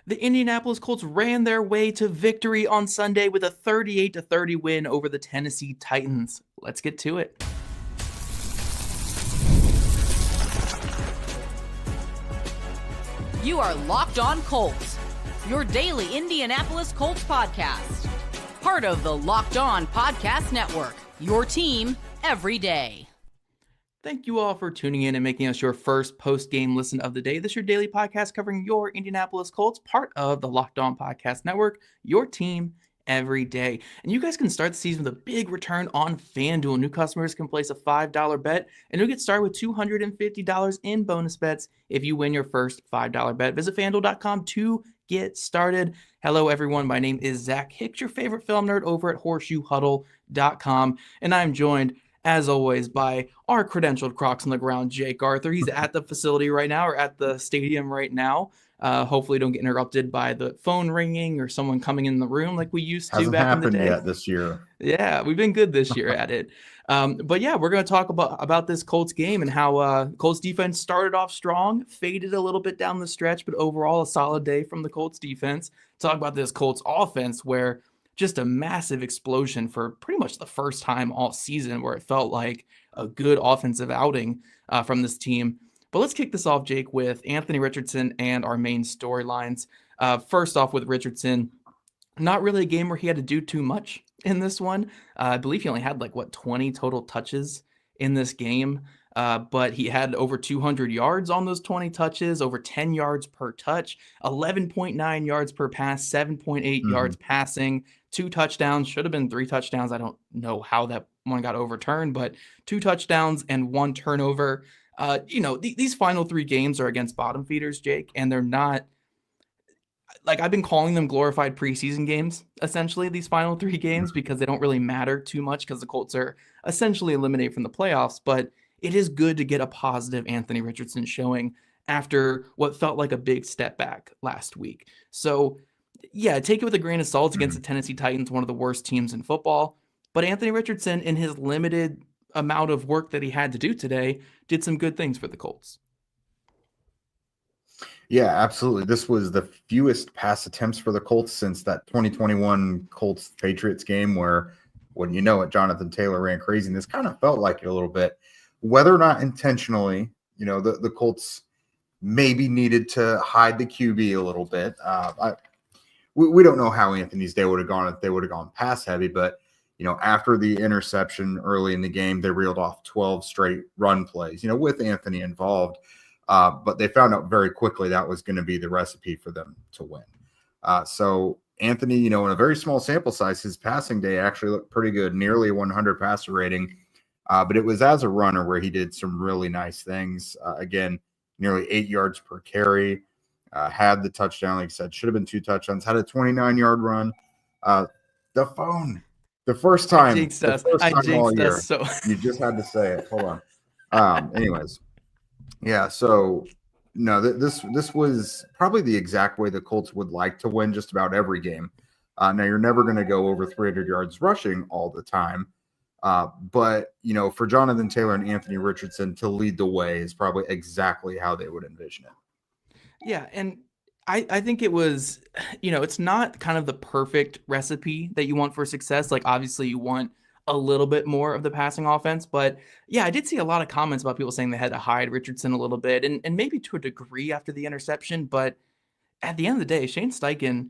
The Indianapolis Colts ran their way to victory on Sunday with a 38-30 win over the Tennessee Titans. Let's get to it. You are Locked On Colts, your daily Indianapolis Colts podcast. Part of the Locked On Podcast Network, your team every day. Thank you all for tuning in and making us your first post-game listen of the day. This is your daily podcast covering your Indianapolis Colts, part of the Locked On Podcast Network, your team every day. And you guys can start the season with a big return on FanDuel. New customers can place a $5 bet, and you'll get started with $250 in bonus bets if you win your first $5 bet. Visit FanDuel.com to get started. Hello, everyone. My name is Zach Hicks, your favorite film nerd over at HorseshoeHuddle.com, and I'm joined as always, by our credentialed Crocs on the ground, Jake Arthur. He's at the facility right now, or at the stadium right now. Hopefully don't get interrupted by the phone ringing or someone coming in the room like we used to back in the day. Hasn't happened yet this year. Yeah, we've been good this year at it. But yeah, we're going to talk about this Colts game and how Colts defense started off strong, faded a little bit down the stretch, but overall a solid day from the Colts defense. Talk about this Colts offense where just a massive explosion for pretty much the first time all season where it felt like a good offensive outing from this team. But let's kick this off, Jake, with Anthony Richardson and our main storylines. First off with Richardson, not really a game where he had to do too much in this one. I believe he only had 20 total touches in this game. But he had over 200 yards on those 20 touches, over 10 yards per touch, 11.9 yards per pass, 7.8 yards passing, 2 touchdowns, should have been 3 touchdowns. I don't know how that one got overturned, but 2 touchdowns and 1 turnover. These final 3 games are against bottom feeders, Jake, and they're not, I've been calling them glorified preseason games, essentially, these final 3 games, because they don't really matter too much because the Colts are essentially eliminated from the playoffs, but it is good to get a positive Anthony Richardson showing after what felt like a big step back last week. So, yeah, take it with a grain of salt against the Tennessee Titans, one of the worst teams in football. But Anthony Richardson, in his limited amount of work that he had to do today, did some good things for the Colts. Yeah, absolutely. This was the fewest pass attempts for the Colts since that 2021 Colts-Patriots game where, when you know it, Jonathan Taylor ran crazy. And this kind of felt like it a little bit. Whether or not intentionally, the Colts maybe needed to hide the QB a little bit. We don't know how Anthony's day would have gone if they would have gone pass heavy, but after the interception early in the game, they reeled off 12 straight run plays, with Anthony involved. But they found out very quickly that was going to be the recipe for them to win. So Anthony, in a very small sample size, his passing day actually looked pretty good, nearly 100 passer rating. But it was as a runner where he did some really nice things. Again, nearly 8 yards per carry, had the touchdown, like I said, should have been 2 touchdowns, had a 29-yard run. The first time all year, so you just had to say it. Hold on. Anyways, yeah. So no, this was probably the exact way the Colts would like to win just about every game. Now you're never going to go over 300 yards rushing all the time. But for Jonathan Taylor and Anthony Richardson to lead the way is probably exactly how they would envision it. Yeah. And I think it was, it's not kind of the perfect recipe that you want for success. Obviously you want a little bit more of the passing offense, but yeah, I did see a lot of comments about people saying they had to hide Richardson a little bit and maybe to a degree after the interception. But at the end of the day, Shane Steichen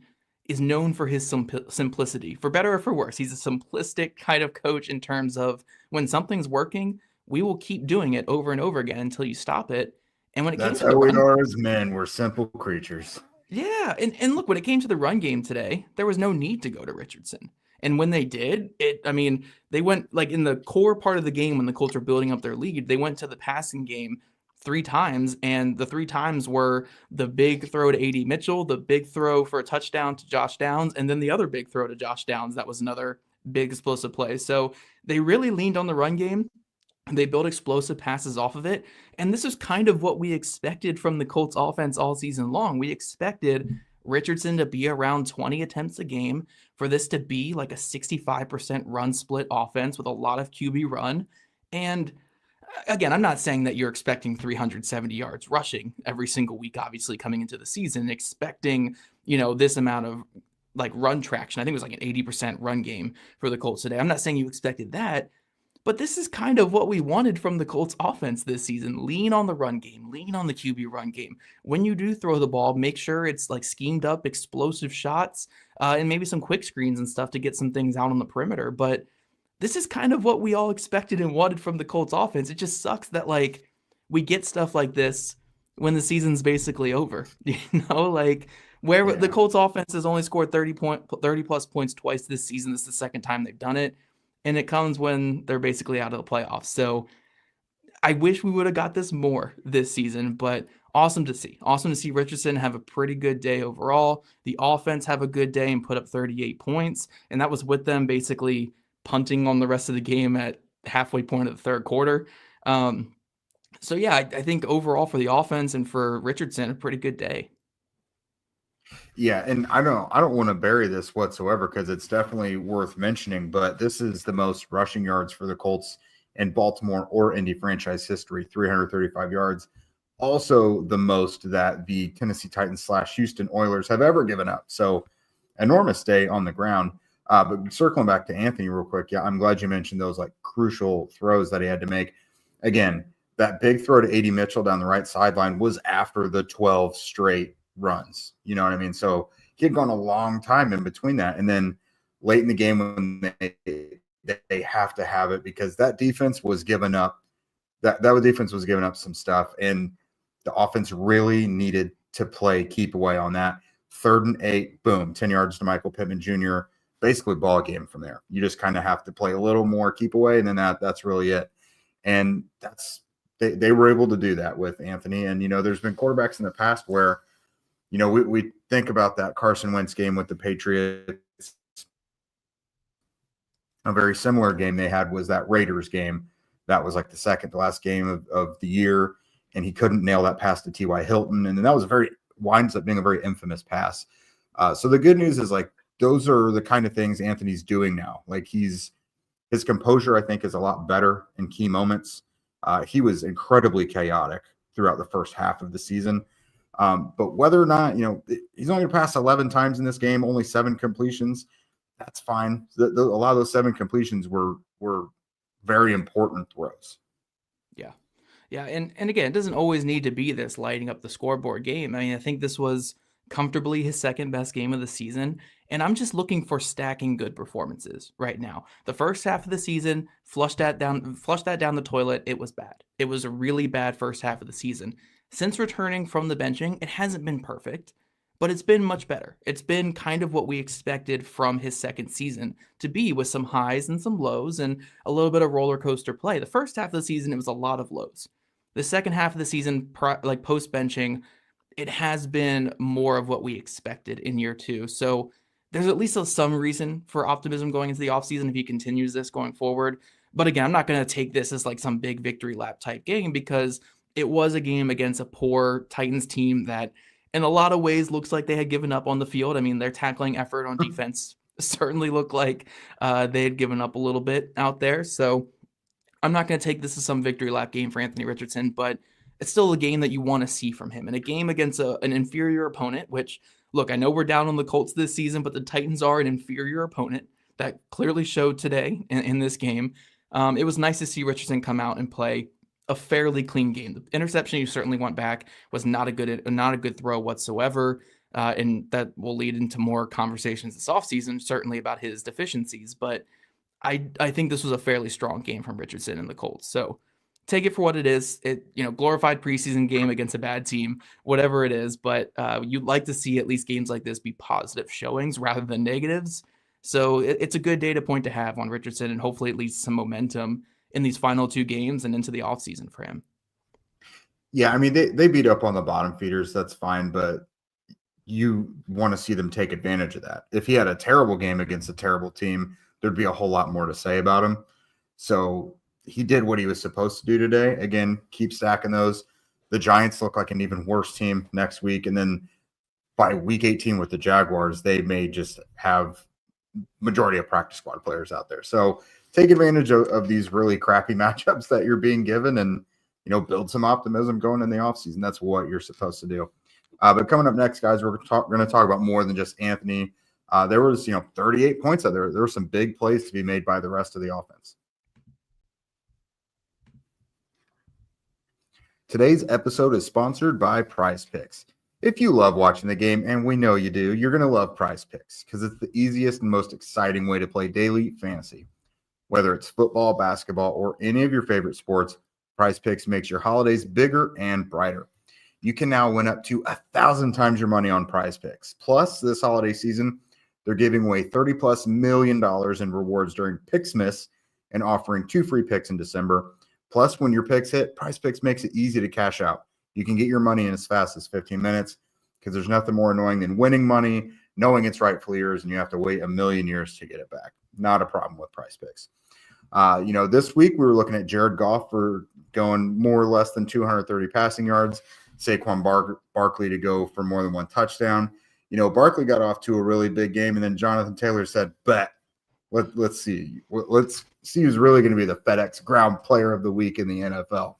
is known for his simplicity, for better or for worse. He's a simplistic kind of coach in terms of when something's working, we will keep doing it over and over again until you stop it. And when it That's came to how we are as men. We're simple creatures. Yeah, and look, when it came to the run game today, there was no need to go to Richardson. And when they did, they went in the core part of the game when the Colts were building up their lead, they went to the passing game 3 times, and the 3 times were the big throw to A.D. Mitchell, the big throw for a touchdown to Josh Downs, and then the other big throw to Josh Downs. That was another big explosive play. So they really leaned on the run game. They built explosive passes off of it. And this is kind of what we expected from the Colts offense all season long. We expected Richardson to be around 20 attempts a game, for this to be like a 65% run split offense with a lot of QB run. And again, I'm not saying that you're expecting 370 yards rushing every single week, obviously coming into the season, expecting, this amount of like run traction. I think it was like an 80% run game for the Colts today. I'm not saying you expected that, but this is kind of what we wanted from the Colts offense this season. Lean on the run game, lean on the QB run game. When you do throw the ball, make sure it's like schemed up, explosive shots, and maybe some quick screens and stuff to get some things out on the perimeter. But this is kind of what we all expected and wanted from the Colts offense. It just sucks that like we get stuff like this when the season's basically over. Like where the Colts offense has only scored 30 plus points twice this season. This is the second time they've done it. And it comes when they're basically out of the playoffs. So I wish we would have got this more this season, but awesome to see. Awesome to see Richardson have a pretty good day overall. The offense have a good day and put up 38 points. And that was with them basically punting on the rest of the game at halfway point of the third quarter. So yeah, I think overall for the offense and for Richardson, a pretty good day. Yeah, and I don't want to bury this whatsoever because it's definitely worth mentioning, but this is the most rushing yards for the Colts in Baltimore or Indy franchise history, 335 yards. Also the most that the Tennessee Titans / Houston Oilers have ever given up. So enormous day on the ground. But circling back to Anthony real quick, yeah, I'm glad you mentioned those like crucial throws that he had to make. Again, that big throw to A.D. Mitchell down the right sideline was after the 12 straight runs. You know what I mean? So he had gone a long time in between that. And then late in the game when they have to have it because that defense was giving up that defense was giving up some stuff. And the offense really needed to play keep away on that. 3rd and 8, boom, 10 yards to Michael Pittman Jr., basically ball game from there. You just kind of have to play a little more keep away, and then that's really it. And they were able to do that with Anthony. And, there's been quarterbacks in the past where, we think about that Carson Wentz game with the Patriots. A very similar game they had was that Raiders game. That was like the second to last game of the year, and he couldn't nail that pass to T.Y. Hilton. And then that winds up being a very infamous pass. So the good news is like, those are the kind of things Anthony's doing now. Like his composure, I think, is a lot better in key moments. He was incredibly chaotic throughout the first half of the season. But whether or not, he's only passed 11 times in this game, only 7 completions. That's fine. A lot of those 7 completions were very important throws. Yeah. Yeah. And again, it doesn't always need to be this lighting up the scoreboard game. I mean, I think this was comfortably his second best game of the season. And I'm just looking for stacking good performances right now. The first half of the season, flushed that down the toilet. It was bad. It was a really bad first half of the season. Since returning from the benching, it hasn't been perfect, but it's been much better. It's been kind of what we expected from his second season to be, with some highs and some lows and a little bit of roller coaster play. The first half of the season, it was a lot of lows. The second half of the season, like post benching, it has been more of what we expected in year 2. So there's at least some reason for optimism going into the offseason if he continues this going forward. But again, I'm not going to take this as like some big victory lap type game because it was a game against a poor Titans team that in a lot of ways looks like they had given up on the field. I mean, their tackling effort on defense certainly looked like they had given up a little bit out there. So I'm not going to take this as some victory lap game for Anthony Richardson, but it's still a game that you want to see from him, and a game against an inferior opponent, which, look, I know we're down on the Colts this season, but the Titans are an inferior opponent. That clearly showed today in this game. It was nice to see Richardson come out and play a fairly clean game. The interception you certainly want back was not a good throw whatsoever, and that will lead into more conversations this offseason, certainly about his deficiencies. But I think this was a fairly strong game from Richardson and the Colts. So take it for what it is. Glorified preseason game against a bad team, whatever it is. But you'd like to see at least games like this be positive showings rather than negatives. So it's a good data point to have on Richardson, and hopefully it leads to some momentum in these final 2 games and into the offseason for him. Yeah, I mean, they beat up on the bottom feeders. That's fine, but you want to see them take advantage of that. If he had a terrible game against a terrible team, there'd be a whole lot more to say about him. So he did what he was supposed to do today. Again, keep stacking those. The Giants look like an even worse team next week. And then by week 18 with the Jaguars, they may just have majority of practice squad players out there. So take advantage of these really crappy matchups that you're being given and, build some optimism going in the offseason. That's what you're supposed to do. But coming up next, guys, we're going to talk about more than just Anthony. There was, 38 points out there. There were some big plays to be made by the rest of the offense. Today's episode is sponsored by Prize Picks. If you love watching the game, and we know you do, you're going to love Prize Picks because it's the easiest and most exciting way to play daily fantasy. Whether it's football, basketball, or any of your favorite sports, Prize Picks makes your holidays bigger and brighter. You can now win up to 1,000 times your money on Prize Picks. Plus, this holiday season, they're giving away $30+ million in rewards during Picksmas and offering 2 free picks in December. Plus, when your picks hit, Prize Picks makes it easy to cash out. You can get your money in as fast as 15 minutes because there's nothing more annoying than winning money, knowing it's rightfully yours, and you have to wait a million years to get it back. Not a problem with Prize Picks. This week we were looking at Jared Goff for going more or less than 230 passing yards, Saquon Barkley to go for more than 1 touchdown. Barkley got off to a really big game, and then Jonathan Taylor said, bet. Let's see. Let's see who's really going to be the FedEx Ground Player of the Week in the NFL.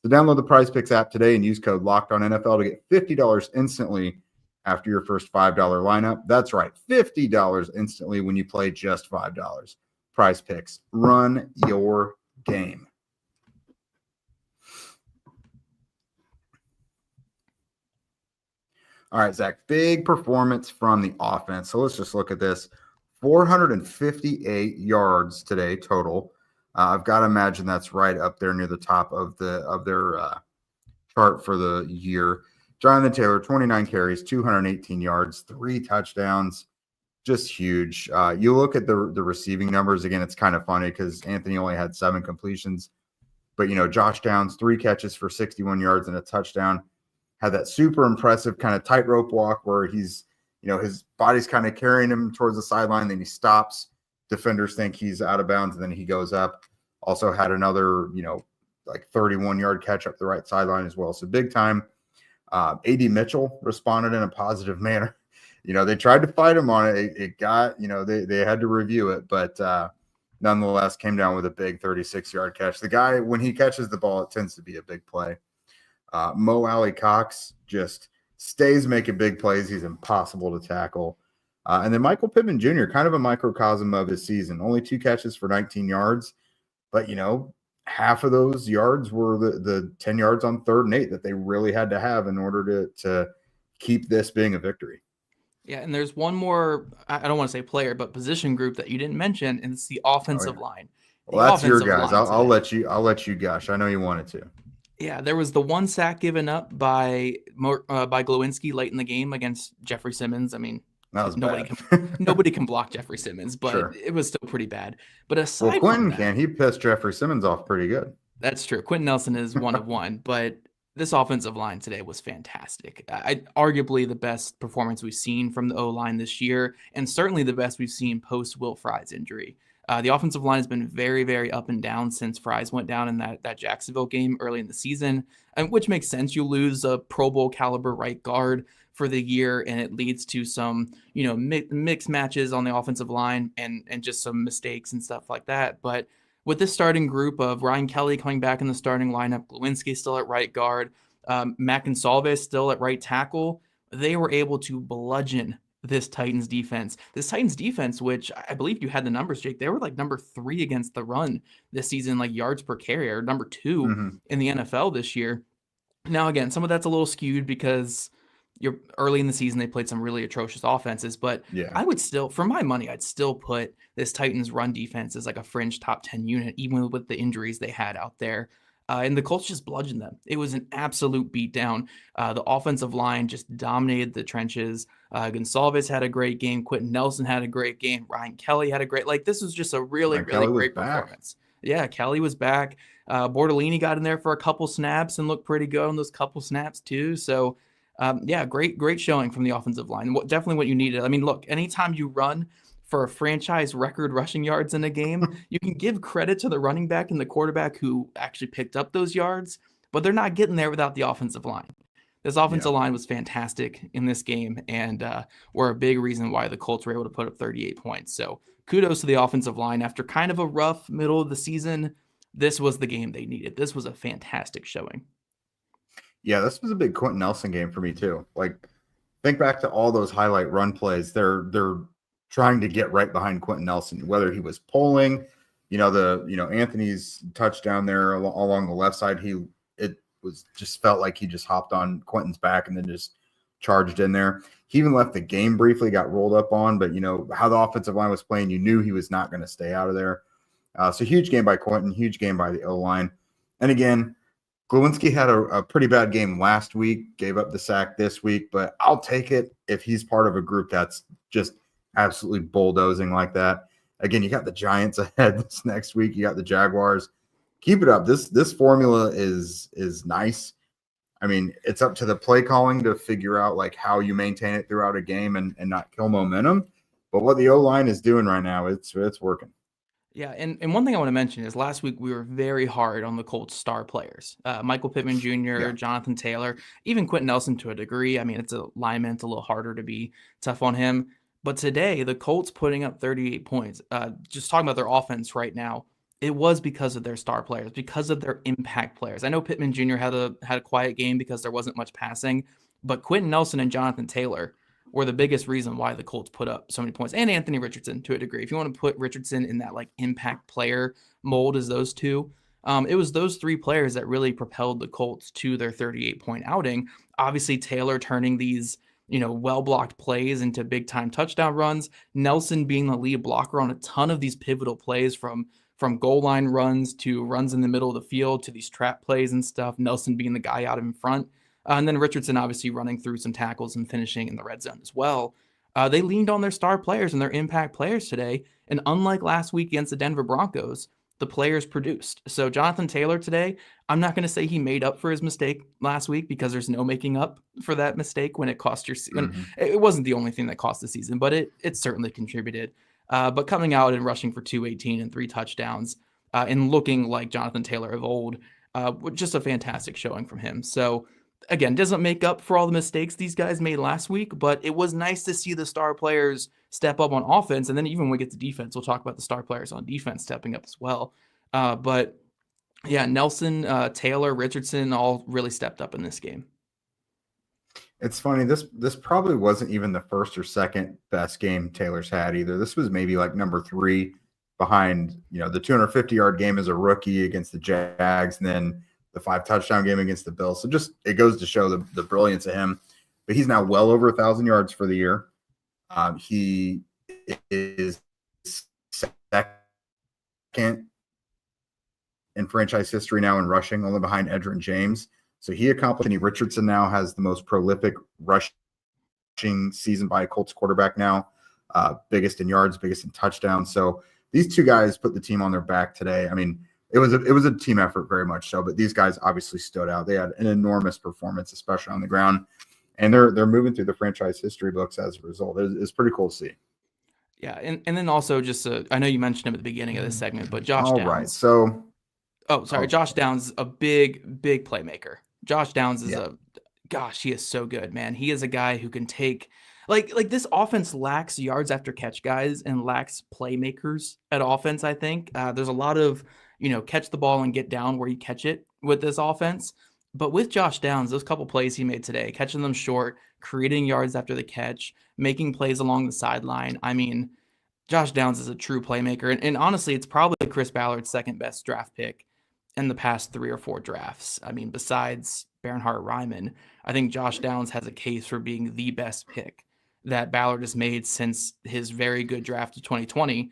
So download the Prize Picks app today and use code LOCKEDONNFL to get $50 instantly after your first $5 lineup. That's right, $50 instantly when you play just $5. Prize Picks. Run your game. All right, Zach, big performance from the offense. So let's just look at this. 458 yards today total. I've got to imagine that's right up there near the top of their chart for the year. Jonathan Taylor, 29 carries, 218 yards, 3 touchdowns. Just huge. You look at the receiving numbers. Again, it's kind of funny because Anthony only had 7 completions. But, Josh Downs, 3 catches for 61 yards and a touchdown. Had that super impressive kind of tightrope walk where he's, his body's kind of carrying him towards the sideline. Then he stops. Defenders think he's out of bounds, and then he goes up. Also had another, 31-yard catch up the right sideline as well. So big time. A.D. Mitchell responded in a positive manner. They tried to fight him on it. It got, they had to review it, but nonetheless came down with a big 36-yard catch. The guy, when he catches the ball, it tends to be a big play. Mo Alley Cox just stays making big plays. He's impossible to tackle. And then Michael Pittman Jr., kind of a microcosm of his season. Only 2 catches for 19 yards. But, half of those yards were the 10 yards on 3rd and 8 that they really had to have in order to keep this being a victory. Yeah, and there's one more, I don't want to say player, but position group that you didn't mention, and it's the offensive line. Well, that's your guys. I'll let you gush. I know you wanted to. Yeah, there was the 1 sack given up by Glowinski late in the game against Jeffrey Simmons. I mean, that was nobody can block Jeffrey Simmons, but sure. It was still pretty bad. But aside Quentin from that, can. He pissed Jeffrey Simmons off pretty good. That's true. Quentin Nelson is one of one, but this offensive line today was fantastic. Arguably the best performance we've seen from the O-line this year, and certainly the best we've seen post Will Fries injury. The offensive line has been very, very up and down since Fries went down in that Jacksonville game early in the season, and which makes sense. You lose a Pro Bowl caliber right guard for the year, and it leads to some, mixed matches on the offensive line and just some mistakes and stuff like that. But with this starting group of Ryan Kelly coming back in the starting lineup, Glowinski still at right guard, Mac and Salve still at right tackle, they were able to bludgeon this Titans defense. This Titans defense, which I believe you had the numbers, Jake, they were like number 3 against the run this season, like yards per carry, or number 2 in the NFL this year. Now, again, some of that's a little skewed because you're early in the season, they played some really atrocious offenses, but yeah. I would still, for my money, I'd still put this Titans run defense as like a fringe top 10 unit, even with the injuries they had out there. And the Colts just bludgeoned them. It was an absolute beatdown. The offensive line just dominated the trenches. Gonsalves had a great game. Quentin Nelson had a great game. Ryan Kelly had a great, this was just a really great performance. Yeah, Kelly was back. Bortolini got in there for a couple snaps and looked pretty good on those couple snaps too. So great showing from the offensive line. Definitely what you needed. I mean, look, anytime you run for a franchise record rushing yards in a game, you can give credit to the running back and the quarterback who actually picked up those yards, but they're not getting there without the offensive line. This offensive line was fantastic in this game and were a big reason why the Colts were able to put up 38 points. So kudos to the offensive line. After kind of a rough middle of the season, this was the game they needed. This was a fantastic showing. Yeah, this was a big Quentin Nelson game for me too. Like, think back to all those highlight run plays. They're trying to get right behind Quentin Nelson, whether he was pulling, Anthony's touchdown there along the left side. It was just felt like he just hopped on Quentin's back and then just charged in there. He even left the game briefly, got rolled up on, but how the offensive line was playing, you knew he was not going to stay out of there. So huge game by Quentin, huge game by the O-line. And again, Glowinski had a pretty bad game last week, gave up the sack this week, but I'll take it if he's part of a group that's just absolutely bulldozing like that. Again, you got the Giants ahead this next week. You got the Jaguars. Keep it up. This formula is nice. I mean, it's up to the play calling to figure out like how you maintain it throughout a game and not kill momentum. But what the O-line is doing right now, it's working. Yeah, and one thing I want to mention is last week we were very hard on the Colts star players. Michael Pittman Jr., Jonathan Taylor, even Quentin Nelson to a degree. I mean, it's a lineman. It's a little harder to be tough on him. But today, the Colts putting up 38 points, just talking about their offense right now, it was because of their star players, because of their impact players. I know Pittman Jr. had a quiet game because there wasn't much passing, but Quentin Nelson and Jonathan Taylor were the biggest reason why the Colts put up so many points, and Anthony Richardson to a degree. If you want to put Richardson in that like impact player mold as those two, it was those three players that really propelled the Colts to their 38-point outing. Obviously, Taylor turning these well-blocked plays into big-time touchdown runs. Nelson being the lead blocker on a ton of these pivotal plays from goal line runs to runs in the middle of the field to these trap plays and stuff. Nelson being the guy out in front. And then Richardson obviously running through some tackles and finishing in the red zone as well. They leaned on their star players and their impact players today. And unlike last week against the Denver Broncos, the players produced. So Jonathan Taylor today, I'm not going to say he made up for his mistake last week because there's no making up for that mistake when it cost your season. Mm-hmm. It wasn't the only thing that cost the season, but it certainly contributed. But coming out and rushing for 218 and 3 touchdowns and looking like Jonathan Taylor of old, just a fantastic showing from him. So again, doesn't make up for all the mistakes these guys made last week, but it was nice to see the star players step up on offense. And then even when we get to defense, we'll talk about the star players on defense stepping up as well. But yeah, Nelson, Taylor, Richardson all really stepped up in this game. It's funny. This probably wasn't even the first or second best game Taylor's had either. This was maybe like number 3 behind, the 250-yard game as a rookie against the Jags, and then the 5 touchdown game against the Bills. So just it goes to show the brilliance of him. But he's now well over 1,000 yards for the year. He is second in franchise history now in rushing, only behind Edgerrin James. So he accomplished. Anthony Richardson now has the most prolific rushing season by a Colts quarterback now, biggest in yards, biggest in touchdowns. So these two guys put the team on their back today. I mean, it was a team effort, very much so. But these guys obviously stood out. They had an enormous performance, especially on the ground, and they're moving through the franchise history books as a result. It's pretty cool to see. Yeah, and then also just I know you mentioned him at the beginning of this segment, but Josh Downs. Right, so. Josh Downs is a big playmaker. Josh Downs is he is so good, man. He is a guy who can take like this offense lacks yards after catch guys and lacks playmakers at offense. I think there's a lot of catch the ball and get down where you catch it with this offense. But with Josh Downs, those couple plays he made today, catching them short, creating yards after the catch, making plays along the sideline. I mean, Josh Downs is a true playmaker. And honestly, it's probably Chris Ballard's second best draft pick in the past 3 or 4 drafts. I mean, besides Bernhard Raimann, I think Josh Downs has a case for being the best pick that Ballard has made since his very good draft of 2020.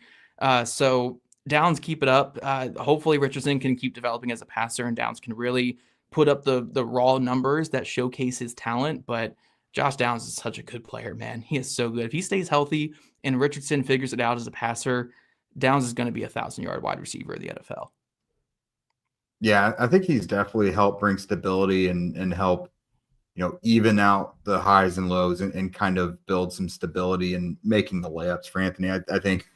So Downs, keep it up. Hopefully Richardson can keep developing as a passer, and Downs can really put up the raw numbers that showcase his talent. But Josh Downs is such a good player, man. He is so good. If he stays healthy and Richardson figures it out as a passer, Downs is going to be a 1,000-yard wide receiver in the NFL. Yeah, I think he's definitely helped bring stability and help, even out the highs and lows and kind of build some stability and making the layups for Anthony. I think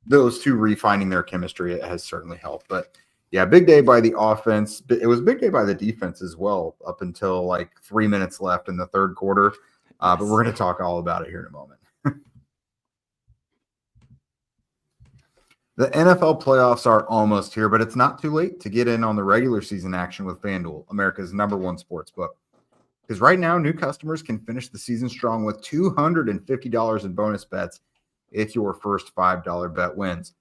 those two refining their chemistry has certainly helped. But yeah, big day by the offense. It was a big day by the defense as well, up until like 3 minutes left in the third quarter. But we're going to talk all about it here in a moment. The NFL playoffs are almost here, but it's not too late to get in on the regular season action with FanDuel, America's #1 sports book. Because right now, new customers can finish the season strong with $250 in bonus bets if your first $5 bet wins.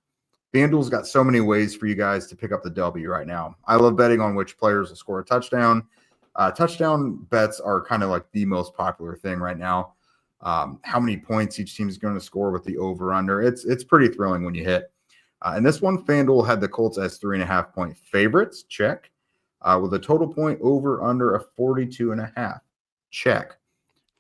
FanDuel's got so many ways for you guys to pick up the W right now. I love betting on which players will score a touchdown. Touchdown bets are kind of like the most popular thing right now. How many points each team is going to score with the over-under. It's pretty thrilling when you hit. And this one, FanDuel had the Colts as 3.5-point favorites. Check. With a total point over under of 42.5. Check.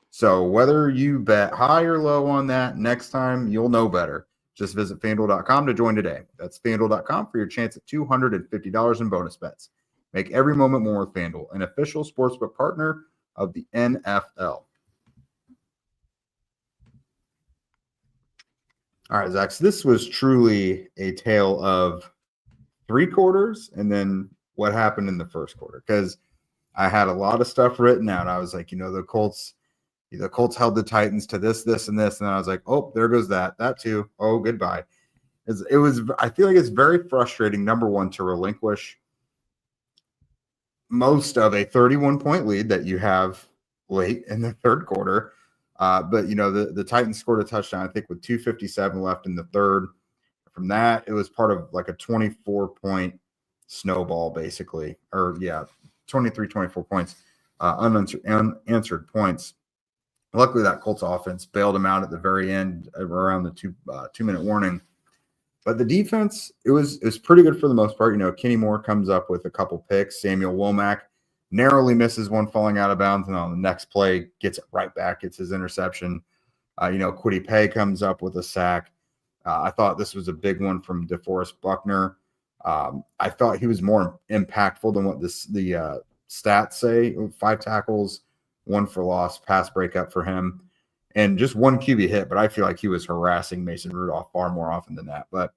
So whether you bet high or low on that, next time you'll know better. Just visit FanDuel.com to join today. That's FanDuel.com for your chance at $250 in bonus bets. Make every moment more with FanDuel, an official sportsbook partner of the NFL. All right, Zach, so this was truly a tale of 3 quarters and then what happened in the first quarter, because I had a lot of stuff written out. I was like, the Colts held the Titans to this, and this. And I was like, oh, there goes that too. Oh, goodbye. I feel like it's very frustrating, number one, to relinquish most of a 31-point lead that you have late in the third quarter. But the Titans scored a touchdown, I think, with 2:57 left in the third. From that, it was part of like a 24-point snowball, basically. 24 points, unanswered points. Luckily, that Colts offense bailed him out at the very end around the 2-minute warning. But the defense, it was pretty good for the most part. Kenny Moore comes up with a couple picks. Samuel Womack narrowly misses one falling out of bounds, and on the next play gets it right back. It's his interception. Kwity Paye comes up with a sack. I thought this was a big one from DeForest Buckner. I thought he was more impactful than what the stats say. 5 tackles, 1 for loss, pass breakup for him, and just 1 QB hit. But I feel like he was harassing Mason Rudolph far more often than that. But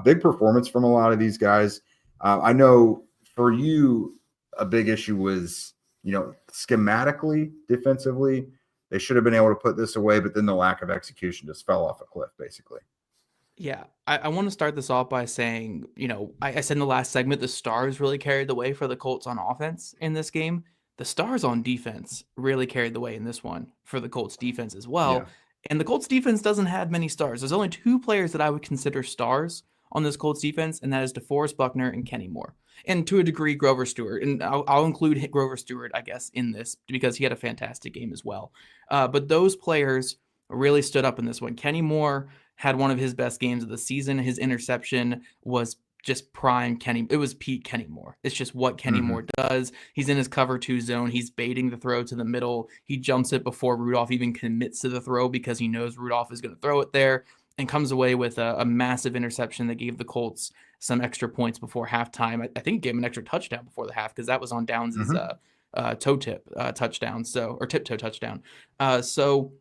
big performance from a lot of these guys. I know for you, a big issue was, schematically, defensively, they should have been able to put this away, but then the lack of execution just fell off a cliff, basically. Yeah, I want to start this off by saying, I said in the last segment, the stars really carried the way for the Colts on offense in this game. The stars on defense really carried the way in this one for the Colts defense as well. Yeah. And the Colts defense doesn't have many stars. There's only 2 players that I would consider stars on this Colts defense, and that is DeForest Buckner and Kenny Moore. And to a degree, Grover Stewart. And I'll include Grover Stewart, I guess, in this because he had a fantastic game as well. But those players really stood up in this one. Kenny Moore had one of his best games of the season. His interception was just prime Kenny. It was peak Kenny Moore. It's just what Kenny Moore does. He's in his cover 2 zone. He's baiting the throw to the middle. He jumps it before Rudolph even commits to the throw because he knows Rudolph is going to throw it there, and comes away with a massive interception that gave the Colts some extra points before halftime. I think it gave him an extra touchdown before the half because that was on Downs' toe tip touchdown. Or tiptoe touchdown. So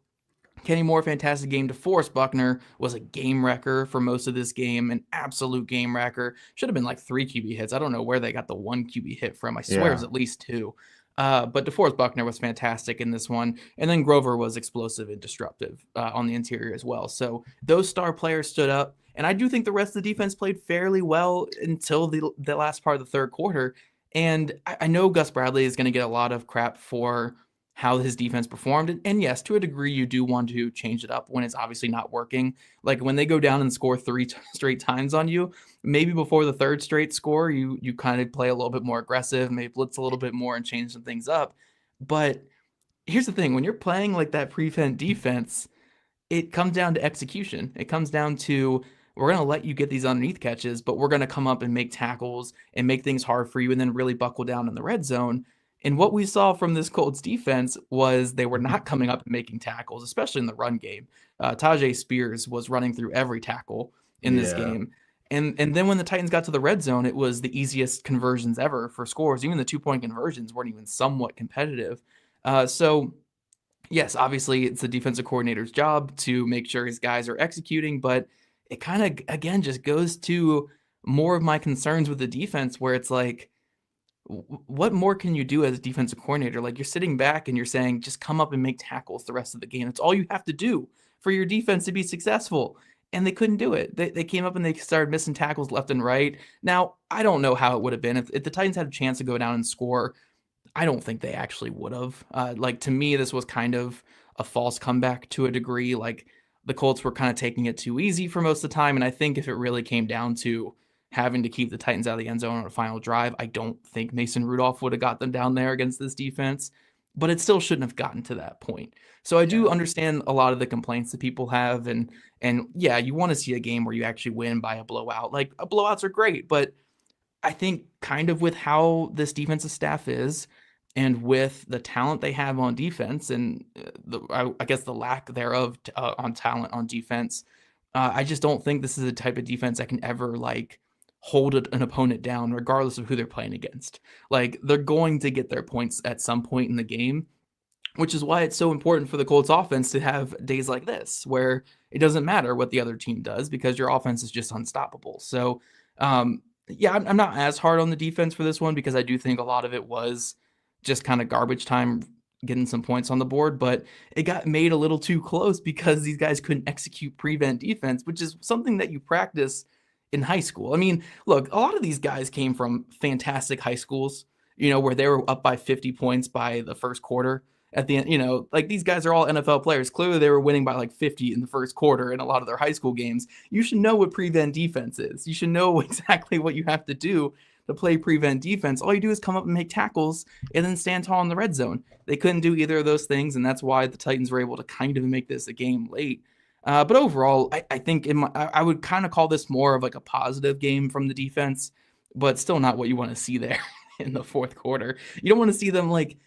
Kenny Moore, fantastic game. DeForest Buckner was a game wrecker for most of this game, an absolute game wrecker. Should have been like 3 QB hits. I don't know where they got the 1 QB hit from. I swear it was at least 2. But DeForest Buckner was fantastic in this one. And then Grover was explosive and disruptive on the interior as well. So those star players stood up. And I do think the rest of the defense played fairly well until the last part of the third quarter. And I know Gus Bradley is going to get a lot of crap for how his defense performed. And yes, to a degree, you do want to change it up when it's obviously not working. Like when they go down and score 3 straight times on you, maybe before the 3rd straight score, you kind of play a little bit more aggressive, maybe blitz a little bit more and change some things up. But here's the thing, when you're playing like that prevent defense, it comes down to execution. It comes down to, we're going to let you get these underneath catches, but we're going to come up and make tackles and make things hard for you and then really buckle down in the red zone. And what we saw from this Colts defense was they were not coming up and making tackles, especially in the run game. Tajay Spears was running through every tackle in this game. And then when the Titans got to the red zone, it was the easiest conversions ever for scores. Even the 2-point conversions weren't even somewhat competitive. So, yes, obviously it's the defensive coordinator's job to make sure his guys are executing, but it kind of, again, just goes to more of my concerns with the defense where it's like, what more can you do as a defensive coordinator? Like, you're sitting back and you're saying, just come up and make tackles the rest of the game. It's all you have to do for your defense to be successful. and they couldn't do it. They came up and they started missing tackles left and right. Now, I don't know how it would have been if the Titans had a chance to go down and score. I don't think they actually would have. To me, this was kind of a false comeback to a degree. Like, the Colts were kind of taking it too easy for most of the time. And I think if it really came down to having to keep the Titans out of the end zone on a final drive, I don't think Mason Rudolph would have got them down there against this defense. But it still shouldn't have gotten to that point. So I do understand a lot of the complaints that people have. And yeah, you want to see a game where you actually win by a blowout. Like, blowouts are great, but I think kind of with how this defensive staff is and with the talent they have on defense and I guess the lack thereof on talent on defense, I just don't think this is a type of defense that can ever like hold an opponent down regardless of who they're playing against. Like, they're going to get their points at some point in the game, which is why it's so important for the Colts offense to have days like this where it doesn't matter what the other team does because your offense is just unstoppable. So, yeah, I'm not as hard on the defense for this one because I do think a lot of it was just kind of garbage time getting some points on the board, but it got made a little too close because these guys couldn't execute prevent defense, which is something that you practice in high school. I mean, look, a lot of these guys came from fantastic high schools, where they were up by 50 points by the first quarter. At the end, like, these guys are all NFL players. Clearly, they were winning by like 50 in the first quarter in a lot of their high school games. You should know what prevent defense is. You should know exactly what you have to do to play prevent defense. All you do is come up and make tackles and then stand tall in the red zone. They couldn't do either of those things, and that's why the Titans were able to kind of make this a game late. But overall, I think I would kind of call this more of like a positive game from the defense, but still not what you want to see there in the fourth quarter. You don't want to see them like,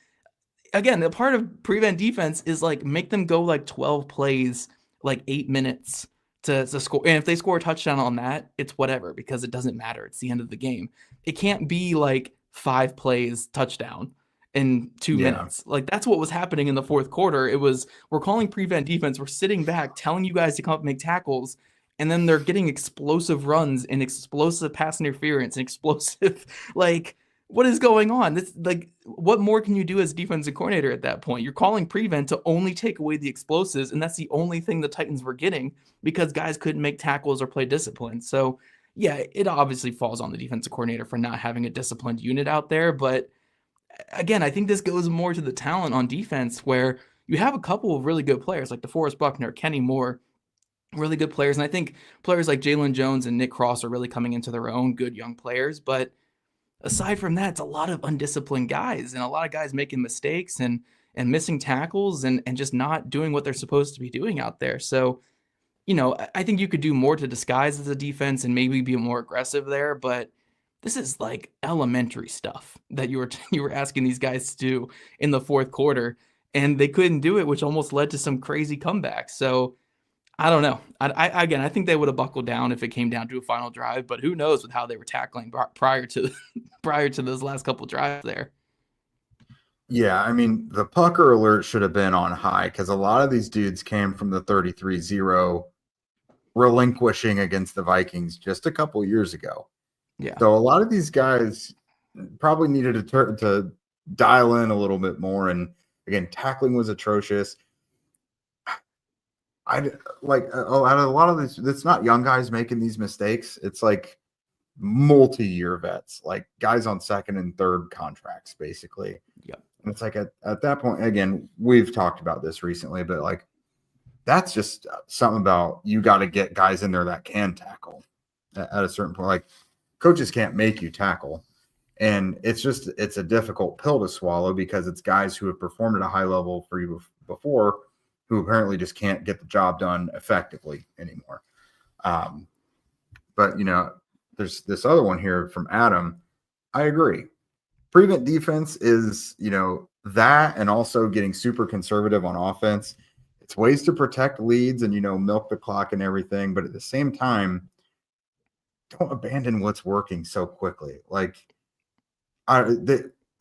again, the part of prevent defense is like make them go like 12 plays, like 8 minutes to score. And if they score a touchdown on that, it's whatever because it doesn't matter. It's the end of the game. It can't be like 5 plays touchdown in 2 minutes. Like, that's what was happening in the fourth quarter. It was, we're calling prevent defense. We're sitting back telling you guys to come up and make tackles. And then they're getting explosive runs and explosive pass interference and explosive, like, what is going on? This, like, what more can you do as defensive coordinator at that point? You're calling prevent to only take away the explosives, and that's the only thing the Titans were getting because guys couldn't make tackles or play discipline. So, yeah, it obviously falls on the defensive coordinator for not having a disciplined unit out there. But again, I think this goes more to the talent on defense where you have a couple of really good players like DeForest Buckner, Kenny Moore, really good players. And I think players like Jalen Jones and Nick Cross are really coming into their own, good young players. But aside from that, it's a lot of undisciplined guys and a lot of guys making mistakes and missing tackles and just not doing what they're supposed to be doing out there. So, I think you could do more to disguise as a defense and maybe be more aggressive there, but this is like elementary stuff that you were asking these guys to do in the fourth quarter, and they couldn't do it, which almost led to some crazy comebacks. So I don't know. I think they would have buckled down if it came down to a final drive, but who knows with how they were tackling prior to those last couple drives there. Yeah, I mean, the pucker alert should have been on high because a lot of these dudes came from the 33-0 relinquishing against the Vikings just a couple years ago. Yeah. So a lot of these guys probably needed to dial in a little bit more. And again, tackling was atrocious. Out of a lot of this, it's not young guys making these mistakes. It's like multi-year vets, like guys on second and third contracts, basically. Yeah. And it's like at that point, again, we've talked about this recently, but like that's just something about you got to get guys in there that can tackle at a certain point. Like, coaches can't make you tackle. And it's a difficult pill to swallow because it's guys who have performed at a high level for you before who apparently just can't get the job done effectively anymore. But, there's this other one here from Adam. I agree. Prevent defense is, that and also getting super conservative on offense. It's ways to protect leads and, milk the clock and everything. But at the same time, don't abandon what's working so quickly. Like,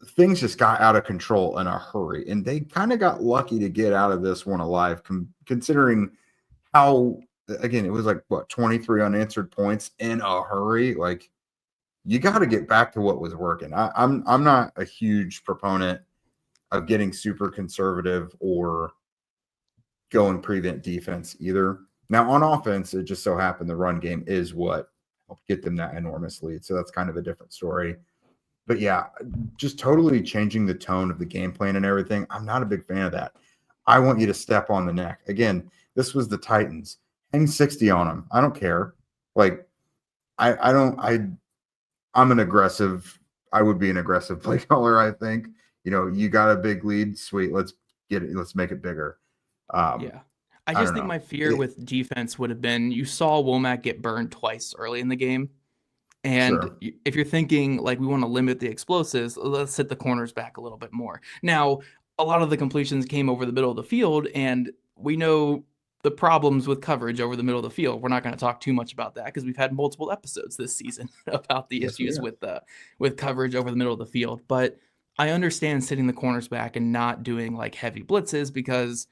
things just got out of control in a hurry, and they kind of got lucky to get out of this one alive, considering how, again, it was like, 23 unanswered points in a hurry. Like, you got to get back to what was working. I'm not a huge proponent of getting super conservative or going prevent defense either. Now on offense, it just so happened the run game is what helped get them that enormous lead. So that's kind of a different story. But yeah, just totally changing the tone of the game plan and everything. I'm not a big fan of that. I want you to step on the neck. Again, this was the Titans. Hang 60 on them. I don't care. Like, I'm an aggressive, I would be an aggressive play caller, I think. You got a big lead. Sweet. Let's get it. Let's make it bigger. Yeah. I just think my fear with defense would have been you saw Womack get burned twice early in the game. And Sure. if you're thinking like we want to limit the explosives, let's hit the corners back a little bit more. Now, a lot of the completions came over the middle of the field, and we know the problems with coverage over the middle of the field. We're not going to talk too much about that because we've had multiple episodes this season about the issues with coverage over the middle of the field. But I understand sitting the corners back and not doing like heavy blitzes, because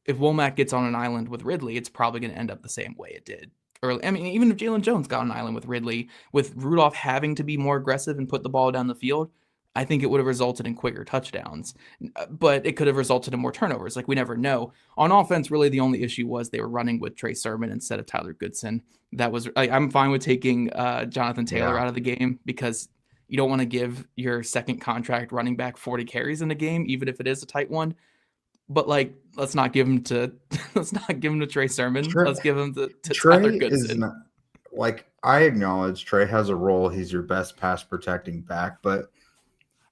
if Womack gets on an island with Ridley, it's probably going to end up the same way it did early. I mean, even if Jalen Jones got on an island with Ridley, with Rudolph having to be more aggressive and put the ball down the field, I think it would have resulted in quicker touchdowns, but it could have resulted in more turnovers. Like, we never know. On offense, really the only issue was they were running with Trey Sermon instead of Tyler Goodson. That was, I'm fine with taking Jonathan Taylor out of the game, because you don't want to give your second contract running back 40 carries in a game, even if it is a tight one. But like, let's not give him to Trey Sermon. Let's give him to Tyler Goodson. I acknowledge Trey has a role. He's your best pass protecting back, but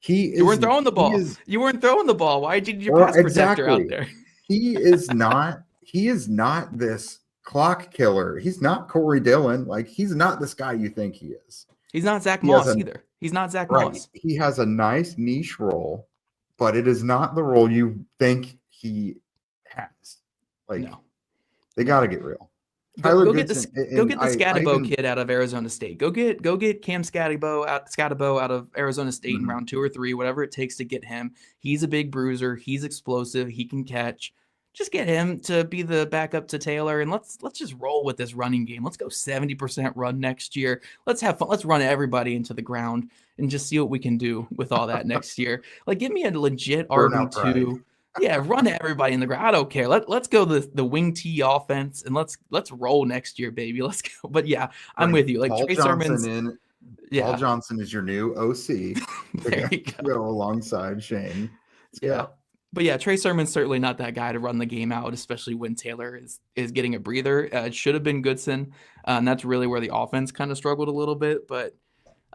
you weren't throwing the ball. You weren't throwing the ball. Why did your pass protector out there? He is not this clock killer. He's not Corey Dillon. Like, he's not this guy you think he is. He's not Zach Moss either. He's not Zach Moss. He has a nice niche role, but it is not the role you think he has. Like, no. They got to get real. Go get the Scatabo kid out of Arizona State. Go get Cam Scatabo out of Arizona State in round 2 or 3, whatever it takes to get him. He's a big bruiser. He's explosive. He can catch. Just get him to be the backup to Taylor, and let's just roll with this running game. Let's go 70% run next year. Let's have fun. Let's run everybody into the ground and just see what we can do with all that next year. Like, give me a legit RB2. Yeah, run everybody in the ground. I don't care. Let's go the wing T offense, and let's roll next year, baby. Let's go. But yeah, I'm with you. Like, Paul Trey Sermon's Paul Johnson is your new OC. There you go alongside Shane. Yeah. But yeah, Trey Sermon's certainly not that guy to run the game out, especially when Taylor is getting a breather. It should have been Goodson, and that's really where the offense kind of struggled a little bit. But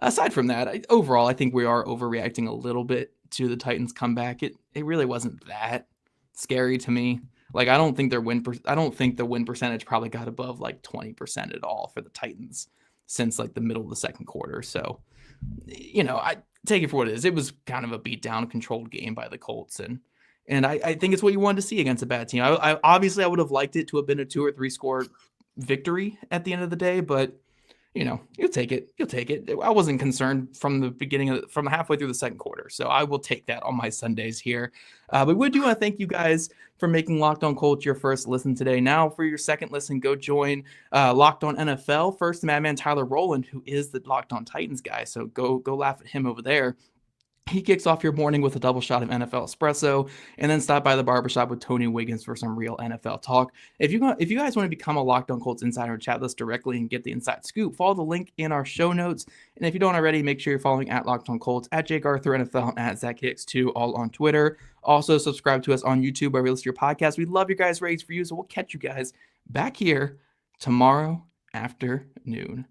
aside from that, overall, I think we are overreacting a little bit to the Titans' comeback. It really wasn't that scary to me. Like, I don't think the win percentage probably got above like 20% at all for the Titans since like the middle of the second quarter. So, I take it for what it is. It was kind of a beat down, controlled game by the Colts, and I think it's what you wanted to see against a bad team. I obviously would have liked it to have been a 2 or 3 score victory at the end of the day, but you'll take it. You'll take it. I wasn't concerned from the beginning from halfway through the second quarter. So I will take that on my Sundays here. But we do want to thank you guys for making Locked On Colts your first listen today. Now, for your second listen, go join Locked On NFL. First, Madman Tyler Rowland, who is the Locked On Titans guy. So go laugh at him over there. He kicks off your morning with a double shot of NFL espresso, and then stop by the barbershop with Tony Wiggins for some real NFL talk. If you guys want to become a Locked On Colts insider, chat with us directly and get the inside scoop, follow the link in our show notes. And if you don't already, make sure you're following at Locked On Colts, at Jake Arthur NFL, and at ZachHicks2, all on Twitter. Also, subscribe to us on YouTube where we listen to your podcast. We love your guys' ratings for you, so we'll catch you guys back here tomorrow afternoon.